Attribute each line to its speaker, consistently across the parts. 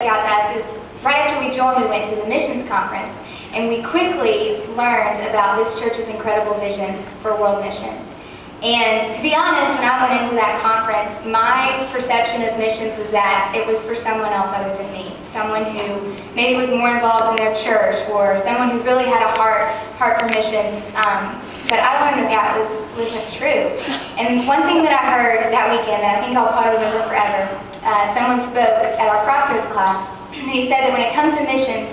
Speaker 1: out to us is right after we joined, we went to the missions conference, and we quickly learned about this church's incredible vision for world missions. And to be honest, when I went into that conference, my perception of missions was that it was for someone else other than me, someone who maybe was more involved in their church, or someone who really had a heart for missions. But I learned that wasn't true. And one thing that I heard that weekend that I think I'll probably remember forever, someone spoke at our Crossroads class, and he said that when it comes to missions,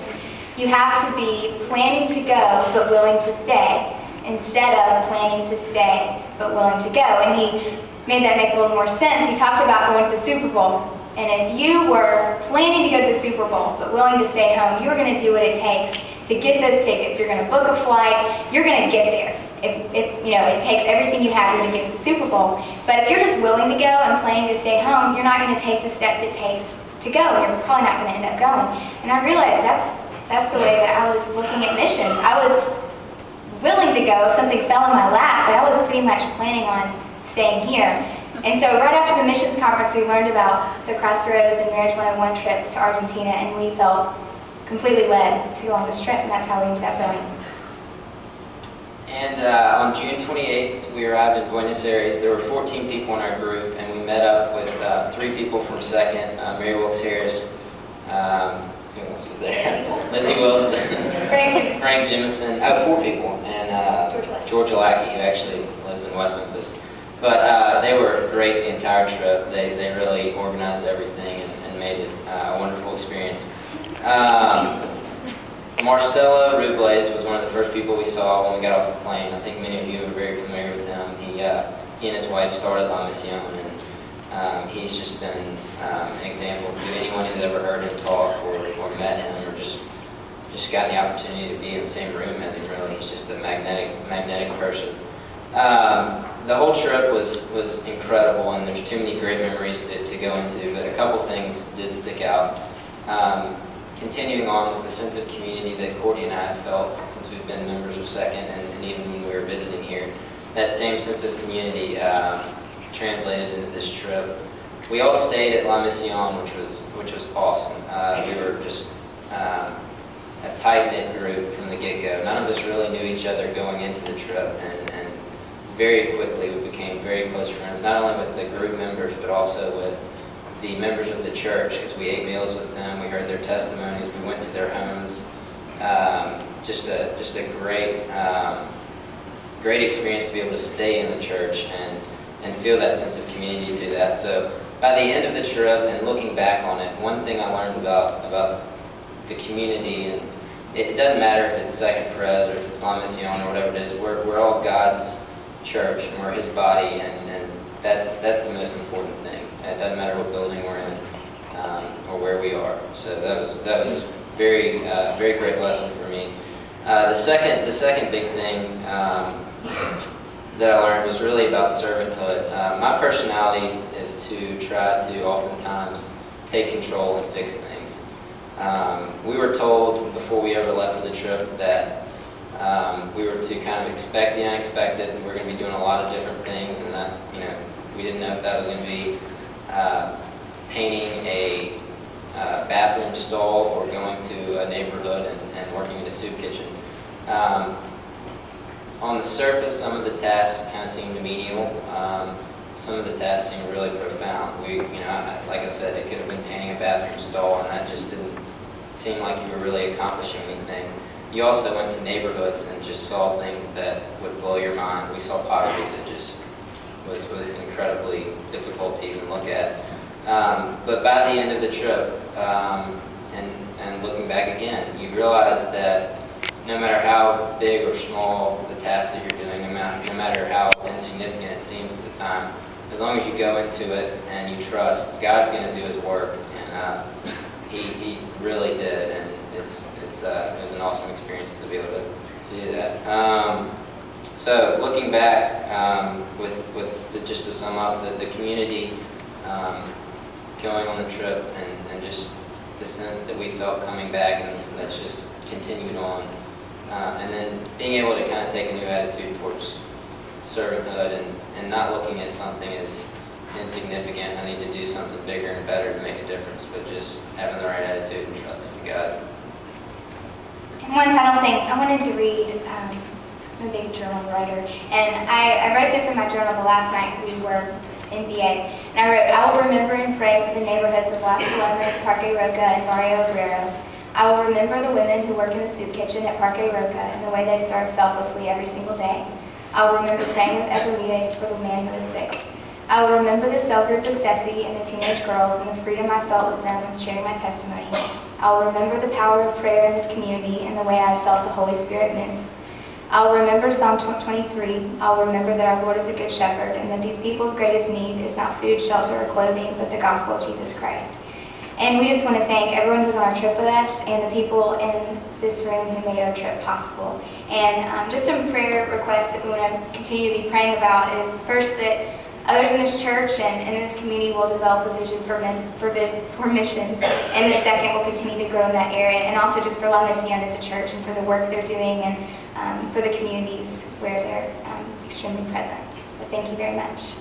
Speaker 1: you have to be planning to go but willing to stay, instead of planning to stay but willing to go. And he made that make a little more sense. He talked about going to the Super Bowl. And if you were planning to go to the Super Bowl but willing to stay home, you were going to do what it takes to get those tickets. You're going to book a flight. You're going to get there. If you know, it takes everything you have to get to the Super Bowl. But if you're just willing to go and planning to stay home, you're not going to take the steps it takes to go, and you're probably not going to end up going. And I realized that's the way that I was looking at missions. I was willing to go if something fell in my lap, but I was pretty much planning on staying here. And so right after the missions conference, we learned about the Crossroads and Marriage 101 trip to Argentina, and we felt completely led to go on this trip, and that's how we ended up going.
Speaker 2: And on June 28th, we arrived in Buenos Aires. There were 14 people in our group, and we met up with 3 people from Second, Mary Wilkes Harris, who else was there? Lizzie Wilson, Frank Jemison, 4 people, and George Lackey, who actually lives in West Memphis. But they were great the entire trip. They really organized everything and made it a wonderful experience. Marcelo Rubles was one of the first people we saw when we got off the plane. I think many of you are very familiar with him. He and his wife started La Misión, and he's just been an example to anyone who's ever heard him talk or met him or just gotten the opportunity to be in the same room as him. Really, he's just a magnetic person. The whole trip was incredible, and there's too many great memories to go into, but a couple things did stick out. Continuing on with the sense of community that Courtney and I have felt since we've been members of Second, and even when we were visiting here, that same sense of community translated into this trip. We all stayed at La Misión, which was awesome. We were just a tight-knit group from the get-go. None of us really knew each other going into the trip, and very quickly we became very close friends, not only with the group members, but also with the members of the church, because we ate meals with them, we heard their testimonies, we went to their homes. Just a great experience to be able to stay in the church and feel that sense of community through that. So by the end of the trip and looking back on it, one thing I learned about the community, and it doesn't matter if it's Second Pres or if it's La Misión or whatever it is, we're all God's church and we're His body, and that's the most important thing. It doesn't matter what building we're in or where we are. So that was very great lesson for me. The second big thing that I learned was really about servanthood. My personality is to try to oftentimes take control and fix things. We were told before we ever left for the trip that we were to kind of expect the unexpected, and we're going to be doing a lot of different things, and that we didn't know if that was going to be painting a bathroom stall or going to a neighborhood and working in a soup kitchen. On the surface, some of the tasks kind of seemed menial. Some of the tasks seemed really profound. Like I said, it could have been painting a bathroom stall, and that just didn't seem like you were really accomplishing anything. You also went to neighborhoods and just saw things that would blow your mind. We saw pottery that just was incredibly difficult to even look at. But by the end of the trip, and looking back again, you realize that no matter how big or small the task that you're doing, no matter how insignificant it seems at the time, as long as you go into it and you trust, God's going to do His work, and He really did, and it was an awesome experience to be able to do that. So looking back, just to sum up, the community going on the trip and just the sense that we felt coming back, and that's just continued on. And then being able to kind of take a new attitude towards servanthood and not looking at something as insignificant. I need to do something bigger and better to make a difference, but just having the right attitude and trusting in God.
Speaker 1: And one final thing, I wanted to read, I'm a big journal writer, and I wrote this in my journal the last night we were in VA, and I wrote, I will remember and pray for the neighborhoods of Las Palomas, Parque Roca, and Barrio Obrero. I will remember the women who work in the soup kitchen at Parque Roca and the way they serve selflessly every single day. I will remember praying with Eberlides for the man who is sick. I will remember the cell group with Ceci and the teenage girls and the freedom I felt with them and sharing my testimony. I will remember the power of prayer in this community and the way I felt the Holy Spirit move. I will remember Psalm 23. I will remember that our Lord is a good shepherd and that these people's greatest need is not food, shelter, or clothing, but the gospel of Jesus Christ. And we just want to thank everyone who was on our trip with us and the people in this room who made our trip possible. And just some prayer requests that we want to continue to be praying about is first that others in this church and in this community will develop a vision for missions. And the second, will continue to grow in that area. And also just for La Misión as a church and for the work they're doing and for the communities where they're extremely present. So thank you very much.